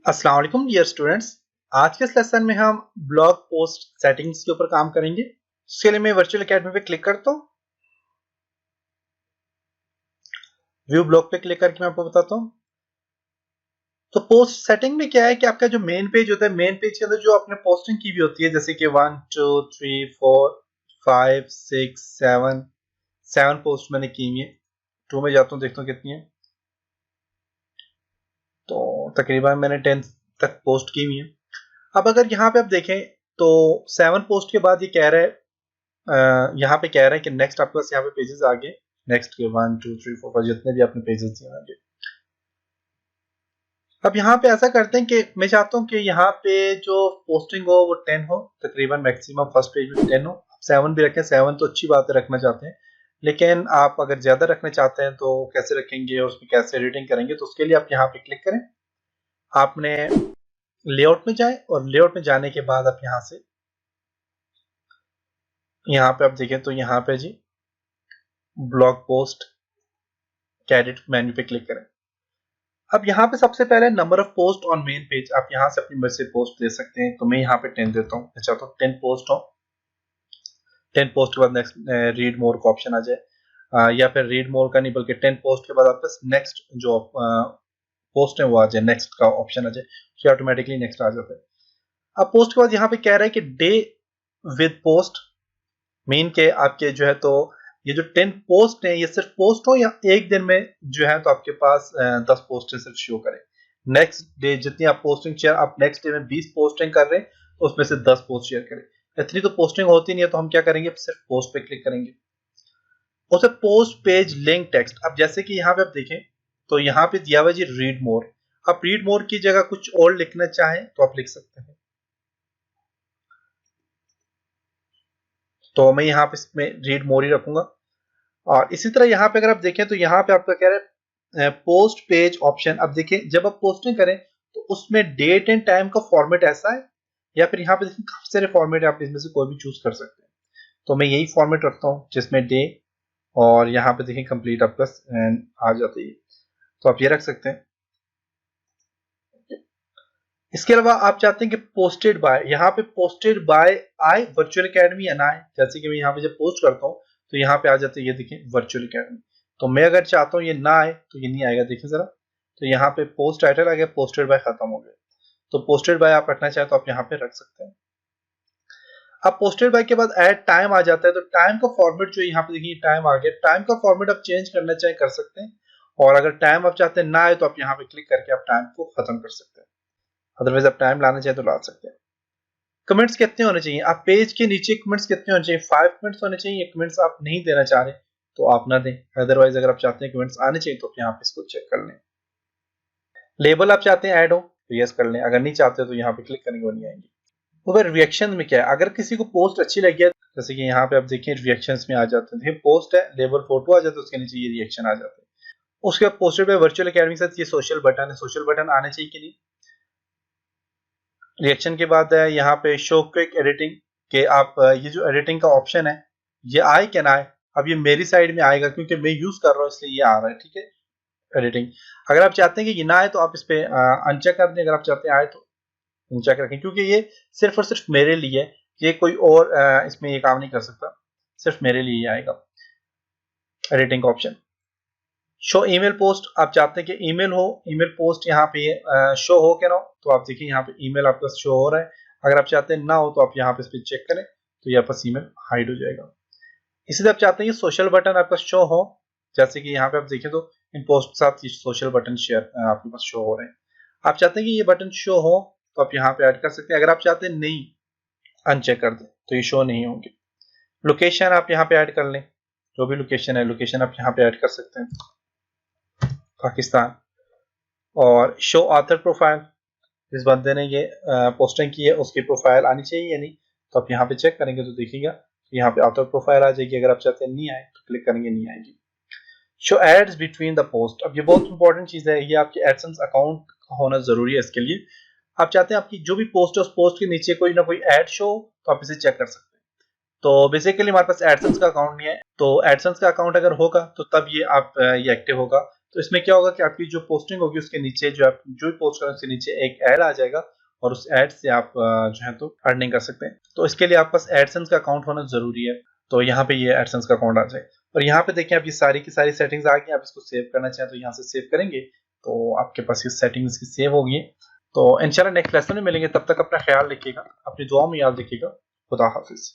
अस्सलाम वालेकुम dear students. आज के इस लेसन में हम ब्लॉग पोस्ट सेटिंग्स के ऊपर काम करेंगे। इसके लिए मैं वर्चुअल एकेडमी पे क्लिक करता हूँ। व्यू ब्लॉग पे क्लिक करके मैं आपको बताता हूँ। तो पोस्ट सेटिंग में क्या है कि आपका जो मेन पेज होता है, मेन पेज के अंदर जो आपने पोस्टिंग की भी होती है, जैसे कि 1 2 3 4 5 6 7 पोस्ट मैंने की हुई है। 2 में जाता हूँ, देखता हूँ कितनी है। तो तकरीबन मैंने 10 तक पोस्ट की हुई है। अब अगर यहाँ पे आप देखें तो 7 पोस्ट के बाद ये कह रहा है, यहाँ पे कह रहा है कि नेक्स्ट आपके पास यहाँ पे पेजेस आ गए। नेक्स्ट के 1 2 3 4 5 जितने भी आपने पेजेस दिए होंगे। अब यहाँ पे ऐसा करते हैं कि मैं चाहता हूँ कि यहाँ पे जो पोस्टिंग हो वो 10 हो, तकरीबन मैक्सिमम फर्स्ट पेज में 10 हो। 7 भी रखें, 7 तो अच्छी बात है, रखना चाहते हैं। लेकिन आप अगर ज्यादा रखना चाहते हैं तो कैसे रखेंगे और उसमें कैसे एडिटिंग करेंगे, तो उसके लिए आप यहाँ पे क्लिक करें। आपने लेआउट में जाए और लेआउट में जाने के बाद आप यहाँ से यहाँ पे आप देखें तो यहाँ पे जी ब्लॉग पोस्ट कैडेट मेन्यू पे क्लिक करें। अब यहाँ पे सबसे पहले number of post on main page, आप यहाँ से अपनी मर्जी से पोस्ट दे सकते हैं। तो मैं यहाँ पे 10 देता हूँ। मैं चाहता हूँ 10 पोस्ट हो। 10 पोस्ट के बाद नेक्स्ट रीड मोर का ऑप्शन आ जाए, या फिर रीड मोर का नहीं बल्कि 10 पोस्ट के बाद आपके नेक्स्ट जो पोस्ट है वो आ जाए, नेक्स्ट का ऑप्शन आ जाए, तो ऑटोमेटिकली नेक्स्ट आ जाता है। अब पोस्ट के बाद यहाँ पे कह रहा है कि डे विद पोस्ट मीन के आपके जो है तो ये जो 10 पोस्ट है ये सिर्फ पोस्ट हो या एक दिन में जो है तो आपके पास 10 पोस्ट सिर्फ शो करे। नेक्स्ट डे जितनी आप पोस्टिंग शेयर, आप नेक्स्ट डे में 20 पोस्टिंग कर रहे हैं तो उसमें से 10 पोस्ट शेयर करें। इतनी तो पोस्टिंग होती नहीं है, तो हम क्या करेंगे, सिर्फ पोस्ट पे क्लिक करेंगे। उसे पोस्ट पेज लिंक टेक्स्ट, अब जैसे कि यहाँ पे आप देखें तो यहाँ पे दिया हुआ जी रीड मोर। आप रीड मोर की जगह कुछ और लिखना चाहें तो आप लिख सकते हैं। तो मैं यहाँ पे इसमें रीड मोर ही रखूंगा। और इसी तरह यहाँ पे अगर आप देखें तो यहाँ पे आपका कह रहा है पोस्ट पेज ऑप्शन। अब देखिए जब आप पोस्टिंग करें तो उसमें डेट एंड टाइम का फॉर्मेट ऐसा है, या फिर यहाँ पे देखिए काफी सारे फॉर्मेट है, आप इसमें से कोई भी चूज कर सकते हैं। तो मैं यही फॉर्मेट रखता हूँ जिसमें डे और यहाँ पे देखिए कंप्लीट आपका आ जाता है। तो आप ये रख सकते हैं। इसके अलावा आप चाहते हैं कि पोस्टेड बाय, यहाँ पे पोस्टेड बाय आए वर्चुअल एकेडमी या ना आए। जैसे कि मैं यहाँ पे जब पोस्ट करता हूँ तो यहाँ पे आ जाते हैं, ये देखिए वर्चुअल एकेडमी। तो मैं अगर चाहता हूँ ये ना आए तो ये नहीं आएगा। देखिए जरा, तो यहाँ पे पोस्ट टाइटल आ गया, पोस्टेड बाय खत्म हो गया। तो पोस्टेड बाय आप रखना चाहे तो आप यहाँ पे रख सकते हैं। अब पोस्टेड बाय के बाद ऐड टाइम आ जाता है। तो टाइम का फॉर्मेट जो यहाँ पे देखिए टाइम आ गया, टाइम का फॉर्मेट आप चेंज करना चाहे कर सकते हैं। और अगर टाइम आप चाहते हैं ना आए तो आप यहाँ पे क्लिक करके आप टाइम को खत्म कर सकते हैं। अदरवाइज आप टाइम लाना चाहे तो ला सकते हैं। कमेंट्स कितने होने चाहिए, आप पेज के नीचे कमेंट्स कितने होने चाहिए, 5 कमेंट्स होने चाहिए। कमेंट्स आप नहीं देना चाह रहे तो आप ना दें। अदरवाइज अगर आप चाहते हैं कमेंट्स आने चाहिए तो यहाँ पे इसको चेक कर लें। लेबल आप चाहते हैं ऐड हो तो यस कर लें, अगर नहीं चाहते तो यहाँ पे क्लिक करेंगे वो नहीं आएंगे। तो फिर रिएक्शन में क्या है, अगर किसी को पोस्ट अच्छी लगी है, जैसे कि यहाँ पे आप देखिए रिएक्शंस में आ जाते हैं, पोस्ट है लेबल फोटो आ जाता है, उसके नीचे ये रिएक्शन आ जाते हैं। उसके बाद पोस्टेड बाय वर्चुअल एकेडमी के साथ ये सोशल बटन है, सोशल बटन आने चाहिए कि नहीं। रिएक्शन के बाद है यहाँ पे शो क्विक एडिटिंग के आप ये जो एडिटिंग का ऑप्शन है ये आए क्या ना आए। अब ये मेरी साइड में आएगा क्योंकि मैं यूज कर रहा हूँ इसलिए ये आ रहा है, ठीक है एडिटिंग। अगर आप चाहते हैं कि ये ना आए तो आप इस पे अनचेक कर दें। अगर आप चाहते हैं आए तो अनचेक रखें, क्योंकि ये सिर्फ और सिर्फ मेरे लिए है, ये कोई और इसमें ये काम नहीं कर सकता, सिर्फ मेरे लिए आएगा एडिटिंग का ऑप्शन। शो ईमेल पोस्ट, आप चाहते हैं कि ईमेल हो, ईमेल पोस्ट यहाँ पे शो हो क्या ना हो, तो आप देखिए यहाँ पे ईमेल आपका शो हो रहा है। अगर आप चाहते हैं ना हो तो आप यहाँ पे इस पर चेक करें तो यहाँ पास ईमेल हाइड हो जाएगा। इसी तरह आप चाहते हैं कि सोशल बटन आपका शो हो, जैसे कि यहाँ पे आप देखें तो इन पोस्ट के साथ सोशल बटन शेयर आपके पास शो हो रहे हैं। आप चाहते हैं कि ये बटन शो हो तो आप यहाँ पे ऐड कर सकते हैं। अगर आप चाहते हैं नहीं अनचेक कर दें तो ये शो नहीं होंगे। लोकेशन आप यहाँ पे ऐड कर लें, जो भी लोकेशन है लोकेशन आप यहाँ पे ऐड कर सकते हैं, पाकिस्तान। और शो ऑथर प्रोफाइल, जिस बंदे ने ये पोस्टिंग की है उसकी प्रोफाइल आनी चाहिए या नहीं, तो आप यहाँ पे चेक करेंगे तो देखिएगा यहाँ पे ऑथर प्रोफाइल आ जाएगी। अगर आप चाहते हैं नहीं आए तो क्लिक करेंगे नहीं आएगी। Show ads between the post, अब ये बहुत इंपॉर्टेंट चीज है, ये आपके एडसेंस अकाउंट होना जरूरी है इसके लिए। आप चाहते हैं आपकी जो भी पोस्ट है उस पोस्ट के नीचे कोई ना कोई एड शो तो आप इसे चेक कर सकते हैं। तो बेसिकली हमारे पास एडसेंस का अकाउंट नहीं है, तो एडसेंस का अकाउंट अगर होगा तो तब ये आप ये एक्टिव होगा। तो इसमें क्या होगा कि आपकी जो पोस्टिंग होगी उसके नीचे जो आप जो भी पोस्ट करें उसके नीचे एक ऐड आ जाएगा और उस ऐड से आप जो है तो अर्निंग कर सकते हैं। तो इसके लिए आपके पास एडसेंस का अकाउंट होना जरूरी है। तो यहाँ पे ये एडसेंस का अकाउंट आ जाए और यहाँ पे देखें आप ये सारी की सारी सेटिंग्स आ गई। आप इसको सेव करना चाहें तो यहाँ से सेव करेंगे तो आपके पास ये सेटिंग्स की सेव होगी। तो इंशाल्लाह नेक्स्ट लेसन में मिलेंगे, तब तक अपना ख्याल रखिएगा, अपनी दुआ में याद रखिएगा। खुदा हाफिज।